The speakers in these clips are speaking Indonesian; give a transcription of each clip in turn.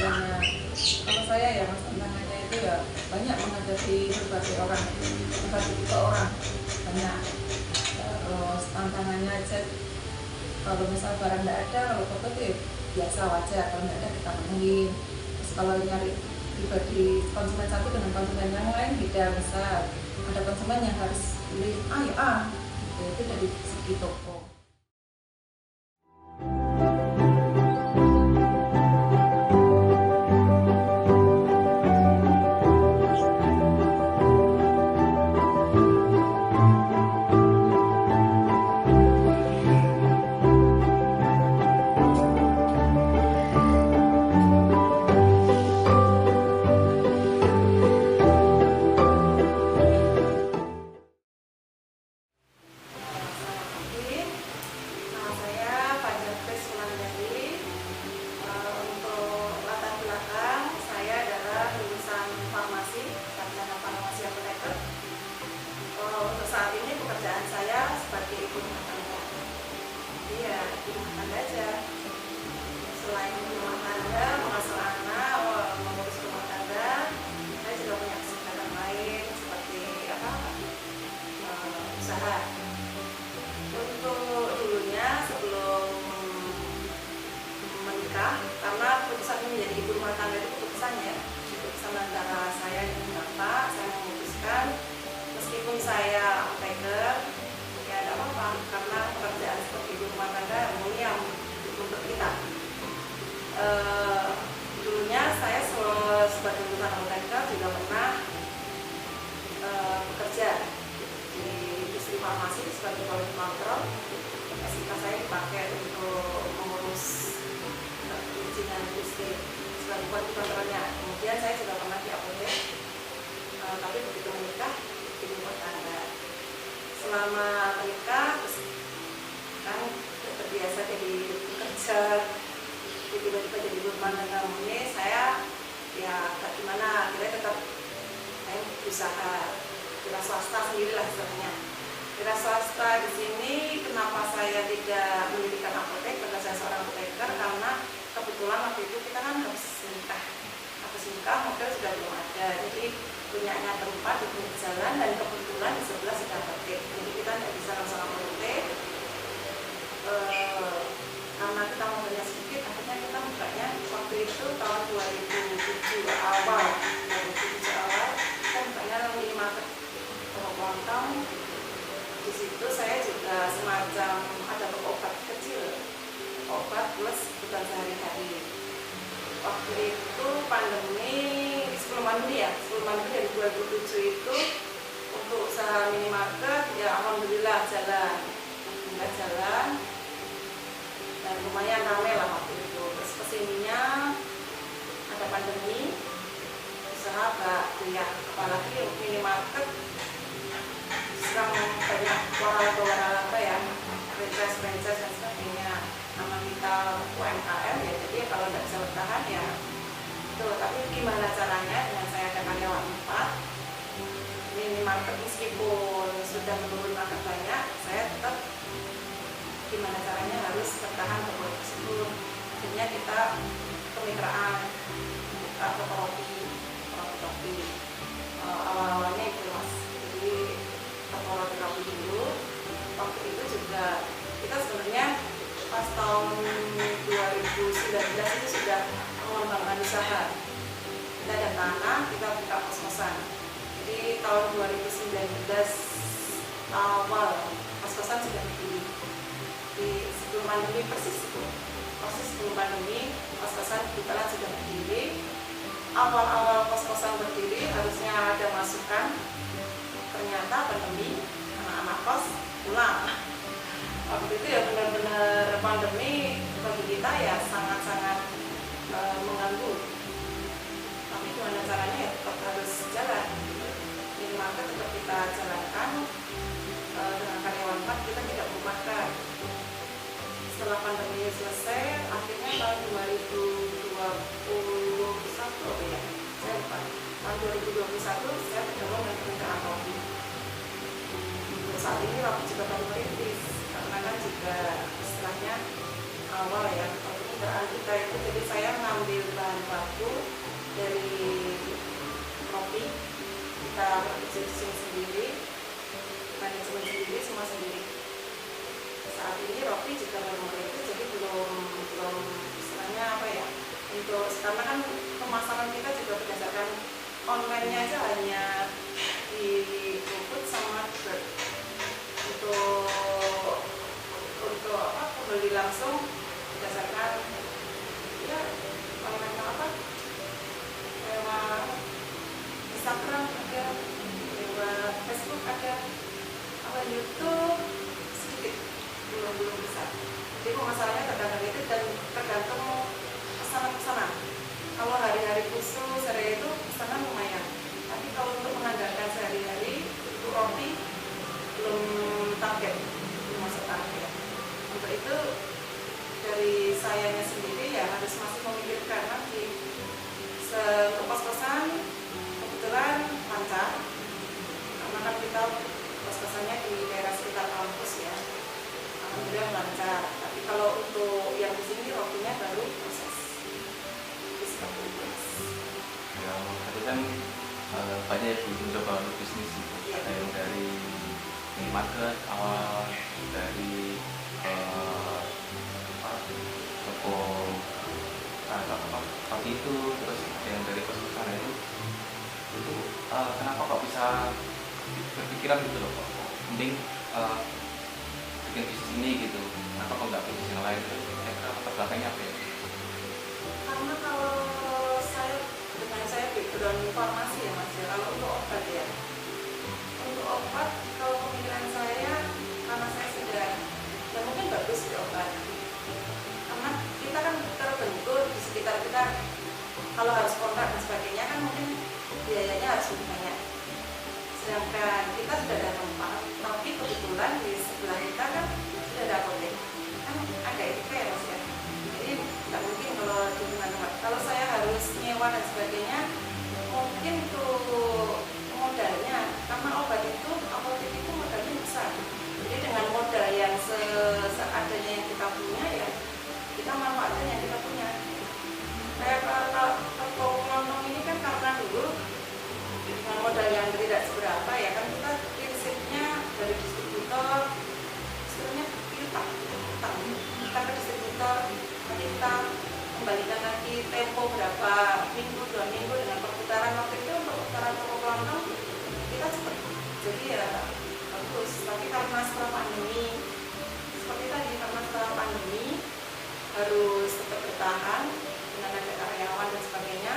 istilahnya, kalau saya ya mas, tantangannya itu ya banyak menghadapi berbagai orang, berbagai tipe orang banyak. Terus tantangannya aja, kalau misal barang tidak ada, kalau foto itu ya biasa wajar, kalau tidak ada kita penuhin. Terus kalau nyari pribadi konsumen satu dengan konsumen yang lain beda, misal ada konsumen yang harus beli gitu, itu dari segi toko. Selain rumah tangga, mengasuh anak, mengurus rumah tangga, saya juga punya kesibukan lain seperti usaha. Untuk dulunya sebelum menikah, karena keputusan menjadi ibu rumah tangga itu keputusan antara saya dan bapak. Saya memutuskan meskipun saya apoteker, ya tidak apa-apa, karena pekerjaan seperti ibu rumah tangga mulia untuk kita. Dulunya saya sebagai lulusan apoteker juga pernah bekerja di industri farmasi sebagai quality control. SIK saya dipakai untuk mengurus perizinan industri sebagai quality controlnya. Kemudian saya juga pernah di apotek, tapi begitu menikah di rumah tangga. Selama menikah kan terbiasa jadi bekerja, tiba-tiba jadi rumah tangga ini, saya ya gimana, akhirnya tetap saya berusaha wira swasta sendirilah sebenarnya. Wira swasta di sini kenapa saya tidak mendirikan apotek karena saya seorang apoteker, karena kebetulan waktu itu kita kan habis nikah modal sudah belum ada, jadi punyanya tempat di pinggir jalan dan kebetulan di sebelah sudah apotek, jadi kita tidak bisa langsung apotek. Karena kita modalnya sedikit, akhirnya kita bukanya waktu itu tahun 2007 awal kita bukanya minimarket toko kelontong. Di situ saya juga semacam ada toko obat kecil, obat plus kebutuhan sehari-hari. Waktu itu sebelum pandemi dari 2007 itu untuk usaha minimarket ya alhamdulillah jalan dan lumayan ramai lah waktu itu. Terus kesininya ada pandemi, usaha agak goyah, apalagi minimarket sedang banyak waralaba ya, franchise dan sebagainya. Nama kita UMKM ya, jadi kalau tidak bisa bertahan ya itu. Tapi gimana caranya, dengan saya ada karyawan 4, minimarket meskipun sudah menurun agak banyak, saya tetap gimana caranya harus bertahan toko tersebut. Akhirnya kita kemitraan, kita toko roti. Awal-awalnya itu mas, jadi toko roti dulu. Waktu itu juga kita sebenarnya pas tahun 2019 itu sudah mengembangkan usaha. Kita ada tanah, kita buka kos-kosan. Jadi tahun 2019 awal kos-kosan sudah berdiri. Sebelum pandemi persis sebelum pandemi kos-kosan kita sudah berdiri. Awal-awal kos-kosan berdiri harusnya ada masukan, ternyata pandemi, anak-anak kos pulang. Waktu itu ya benar-benar pandemi bagi kita ya sangat-sangat mengganggu. Tapi gimana caranya ya tetap harus jalan. Minimarket tetap kita jalankan dengan karyawan 4, kita tidak merumahkan. Setelah pandemi selesai, akhirnya tahun 2021 ya, saya lupa. Tahun 2021 saya bergabung dengan kemitraan roti. Saat ini roti juga baru merintis, karena kan juga istilahnya awal ya, kemitraan kita itu. Jadi saya mengambil bahan baku purchasing sendiri, manajemen sendiri, semua sendiri. Saat ini Rofi juga belum merintis, jadi belum istilahnya apa ya, untuk karena kan pemasaran kita juga berdasarkan online-nya aja hanya di GoFood sama Grab. Untuk apa, pembeli langsung berdasarkan ya online apa, lewat Instagram ada, lewat Facebook ada, lewat YouTube sedikit, belum bisa. Jadi pemasarannya tergantung itu dan tergantung pesanan. Kalau hari-hari khusus hari itu pesanan lumayan, tapi kalau untuk mengandalkan sehari-hari untuk Rofi belum target, belum masuk target. Untuk itu dari sayanya sendiri ya harus masih memikirkan nanti untuk kos-kosan kebetulan lancar, karena kan kita kos-kosannya di daerah sekitar kampus ya, alhamdulillah lancar. Tapi kalau untuk yang di sini Rofinya baru proses. Ya, tadi kan banyak ibu mencoba untuk bisnis gitu. Ada yang dari minimarket awal, dari toko pagi itu, terus ada yang dari kos-kosan itu kenapa kok bisa berpikiran gitu loh, kok mending bikin bisnis ini gitu, kenapa kok nggak bisnis yang lain? Latar belakangnya apa ya? Karena kalau saya background informasi ya Mas ya, kalau untuk obat ya, untuk obat kalau pemikiran saya, karena saya sudah ya mungkin bagus di obat, karena kita kan terbentur di sekitar kita, kalau harus kontrak dan sebagainya kan mungkin biayanya harus lebih banyak, sedangkan kita sudah ada tempat, tapi kebetulan di sebelah kita kan sudah ada apotek, kan ada etika ya Mas ya. Jadi tidak mungkin kalau di tempat. Kalau saya harus nyewa dan sebagainya, mungkin tuh modalnya, karena obat itu, apotek itu modalnya besar. Jadi dengan modal yang seadanya yang kita punya ya, kita manfaatkan yang kita punya. Kayak kalau kelontong ini kan karena dulu dengan modal yang tidak seberapa ya kan, kita prinsipnya dari distributor, istilahnya utang, kita ke distributor, nanti kita kembalikan lagi tempo berapa minggu, 2 minggu dengan perputaran waktu itu. Untuk perputaran toko kelontong kita cepat, jadi ya bagus. Tapi karena setelah pandemi seperti tadi, karena setelah pandemi harus tetap bertahan dengan ada karyawan dan sebagainya,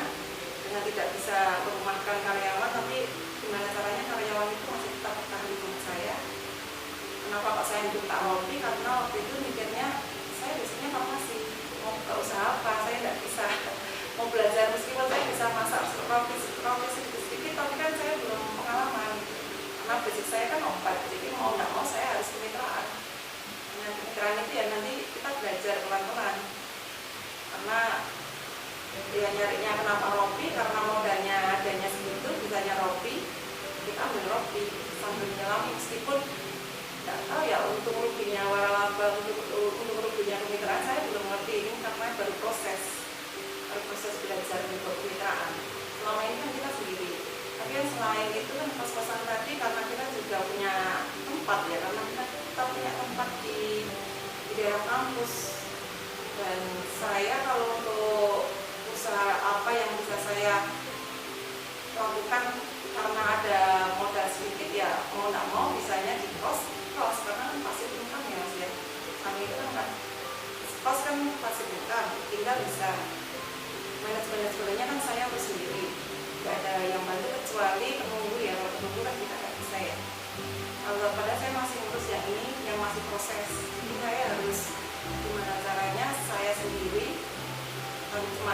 dengan tidak bisa merumahkan karyawan, tapi gimana caranya karyawan itu masih tetap bertahan di rumah saya. Kenapa Pak saya minta Rofi? Karena waktu itu mikirnya saya biasanya farmasi, mau buka usaha apa, saya tidak bisa, mau belajar meskipun saya bisa masak roti sedikit, tapi kan saya belum pengalaman, karena basic saya kan obat, jadi mau tidak mau saya harus kemitraan. Nah, kemitraan itu ya nanti kita belajar pelan-pelan, karena dia nyarinya kenapa Rofi, karena modalnya adanya segitu, bisanya Rofi, kita ambil Rofi sambil menyelami, meskipun tidak tahu ya untung ruginya waralaba, untuk ruginya kemitraan saya belum ngerti, ini karena baru proses belajar untuk kemitraan. Selama ini kan kita sendiri, tapi kan selain itu kan kos-kosan tadi, karena kita juga punya tempat ya, karena kita punya tempat di daerah kampus. Dan saya kalau untuk usaha apa yang bisa saya lakukan, karena ada modal sedikit ya mau tidak mau misalnya di kos, karena kan pasif income ya Mas ya, kami itu kan kos kan pasif income, tinggal bisa manajemennya kan saya harus sendiri, tidak ada yang bantu kecuali penunggu ya. Kalau penunggu kan kita nggak bisa ya, kalau pada saya masih ngurus yang ini yang masih proses, jadi saya harus gimana caranya saya sendiri, cuma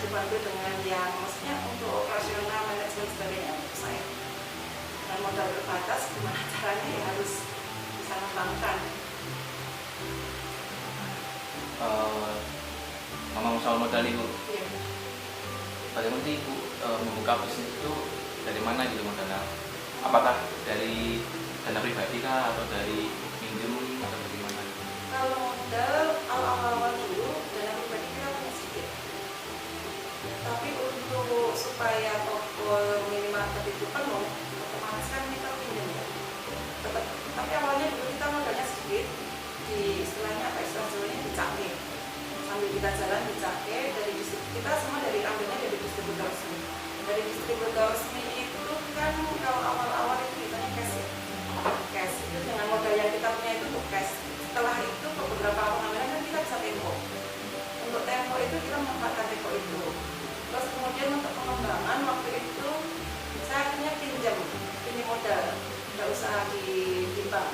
dibantu dengan yang maksudnya untuk operasional, manajemen sebagainya untuk saya, dengan modal terbatas gimana caranya ya harus bisa mengembangkan. Ngomong soal modal itu, Iya. bagaimana Ibu membuka bisnis itu dari mana gitu modalnya? Apakah dari dana pribadi kah atau dari minjem atau bagaimana? Kalau modal awal-awal dulu dana pribadi kita punya sedikit, tapi untuk supaya toko minimarket itu penuh, otomatis otomatis kan kita pinjam ya. Tapi awalnya dulu kita modalnya sedikit, di istilahnya apa istilah Jawanya dicake, sambil kita jalan dicake dari kita semua dari ambilnya dari distributor resmi. Dari distributor resmi itu kan kalau awal-awal itu kitanya cash ya, cash itu dengan modal yang kita punya itu untuk cash. Setelah itu beberapa pengambilan kan kita bisa tempo. Untuk tempo itu kita memanfaatkan tempo itu. Terus kemudian untuk pengembangan waktu itu saya akhirnya pinjam modal, nggak usah di bank,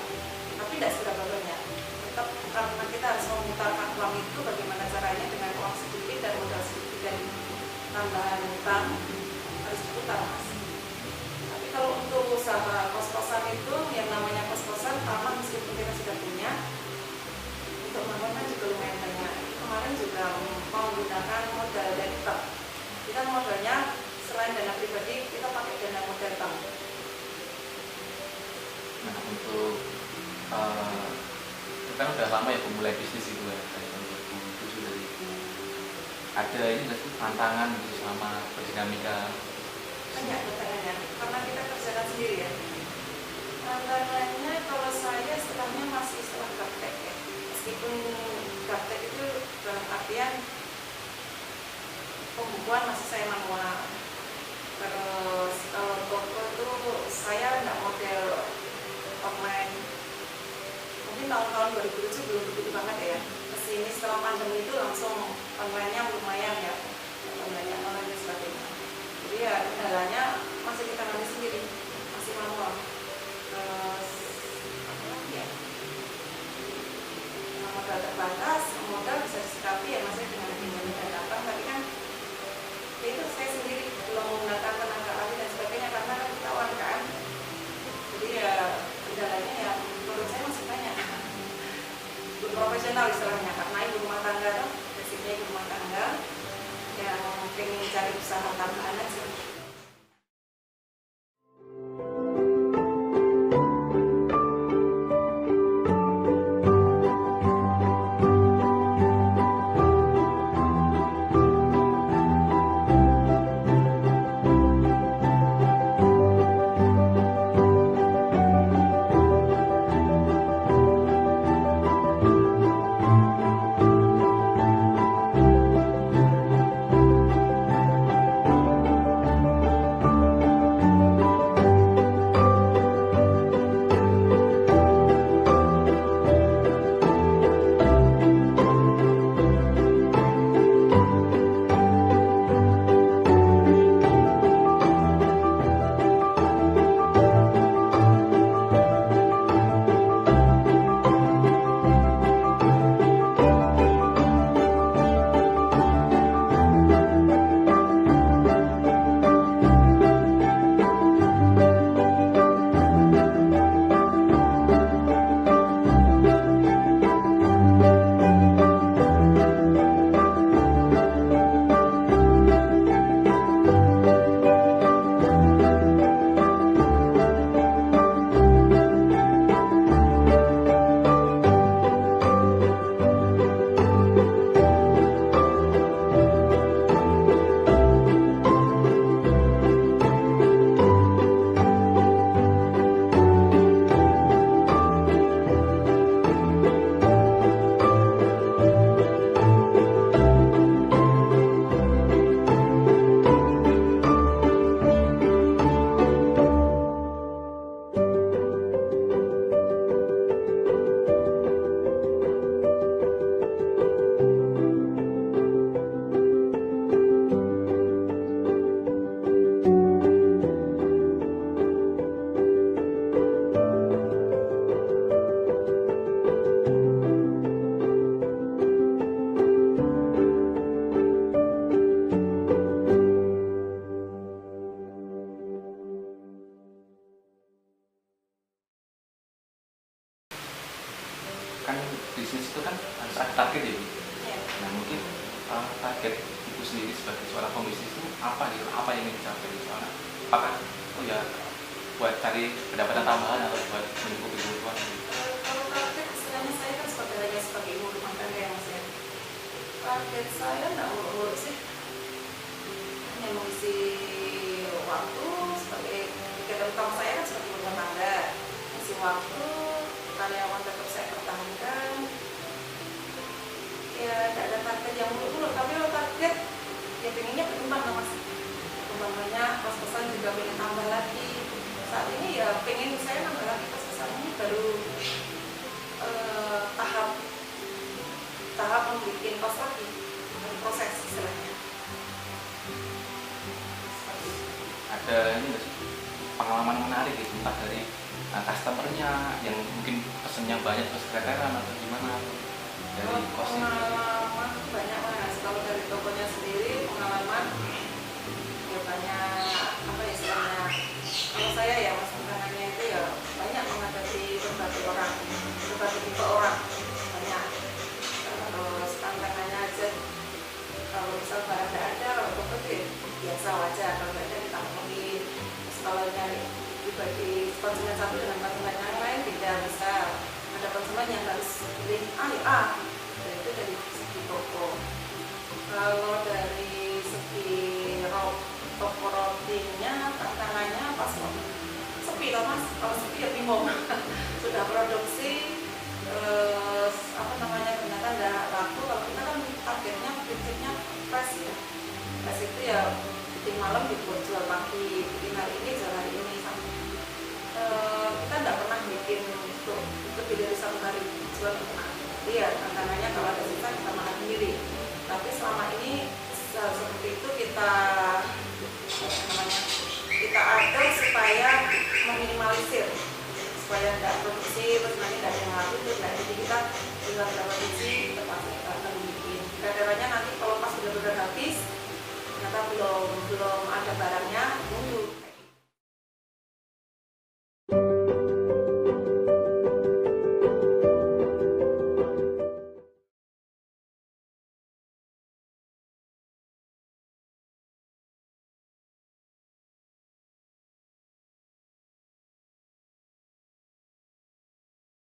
tapi tidak seberapa banyak. Tetap karena kita harus memutarkan uang itu, bagaimana caranya dengan uang sedikit dan modal sedikit dan tambahan utang harus diputar mas. Tapi kalau untuk usaha kos-kosan itu yang namanya kos-kosan, taman meskipun kita sudah punya, untuk bangunan juga lumayan banyak. Kemarin juga menggunakan modal dari bank. Kita modalnya selain dana pribadi, kita pakai dana modal bank. Nah untuk itu kan udah lama ya memulai bisnis itu ya, dari tahun 2007 dari itu. Ada ini nggak sih tantangan gitu selama berdinamika? Banyak tantangannya, karena kita kerjakan sendiri ya. Tantangannya kalau saya istilahnya masih istilah gaptek ya. Meskipun gaptek itu dalam artian pembukuan masih saya manual. Terus kalau toko itu saya nggak model online. Mungkin tahun-tahun 2007 belum begitu banget ya. Kesini setelah pandemi itu langsung online-nya lumayan ya, online dan sebagainya. Jadi ya kendalanya masih kita ngambil sendiri, masih manual. Terus apa lagi ya? Modal terbatas, modal bisa disikapi ya masih dengan pinjam dan datang, tapi kan ya itu saya sendiri belum menggunakan tenaga ahli dan sebagainya karena kan kita UMKM. Jadi ya kendalanya ya menurut saya masih banyak. Belum profesional istilahnya, karena ibu rumah tangga tuh, basicnya ibu rumah tangga yang pengen cari usaha tambahan aja. Kan bisnis itu kan harus ada target ya Bu. Ya. Nah mungkin target Ibu sendiri sebagai seorang pembisnis itu apa gitu, apa yang ingin dicapai di sana? Apakah oh ya buat cari pendapatan tambahan atau buat mencukupi kebutuhan? Kalau target istilahnya saya kan sebagai ibu rumah tangga yang saya target saya nggak urut sih, hanya mengisi waktu sebagai kegiatan utama saya kan sebagai rumah tangga, isi waktu karyawan tetap saya pertahankan. Ya tidak ada target yang muluk-muluk, tapi kalau target ya pengennya berkembang mas, berkembang banyak, kos-kosan juga pengen tambah lagi. Saat ini ya pengen saya nambah lagi kos-kosan, ini baru tahap membuat kos lagi, baru proses istilahnya. Seperti itu. Ada ini nggak sih, pengalaman menarik gitu, entah dari customernya yang mungkin pesennya banyak ke sekretarian atau gimana dari kosnya? Pengalaman banyak mas, kalau dari tokonya sendiri pengalaman ya banyak apa ya istilahnya. Kalau saya ya mas tantangannya itu ya banyak menghadapi berbagai orang, berbagai tipe orang banyak. Terus tantangannya aja kalau misal barang tidak ada, kalau toko itu ya biasa aja, kalau tidak ada kita ngomongin. Terus kalau nyari dibagi konsumen satu dengan konsumen yang lain tidak bisa, ada konsumen yang harus pilih A ya A, dan itu dari segi toko. Kalau dari segi toko rotinya tantangannya pas sepi loh mas, kalau sepi ya bingung. Sudah produksi terus apa namanya ternyata nggak laku. Kalau kita kan targetnya prinsipnya fresh ya, fresh itu ya bikin malam dibuat jual pagi, bikin hari ini jual hari ini. Kita tidak pernah bikin untuk lebih dari satu hari jual pernah. Jadi ya tantangannya kalau ada sisa kita makan sendiri. Tapi selama ini seperti itu kita atur supaya meminimalisir, supaya tidak produksi terus nanti tidak ada yang laku terus tidak. Jadi kita tinggal berapa biji kita akan bikin. Kadang-kadang nanti kalau pas sudah habis ternyata belum ada barangnya, nunggu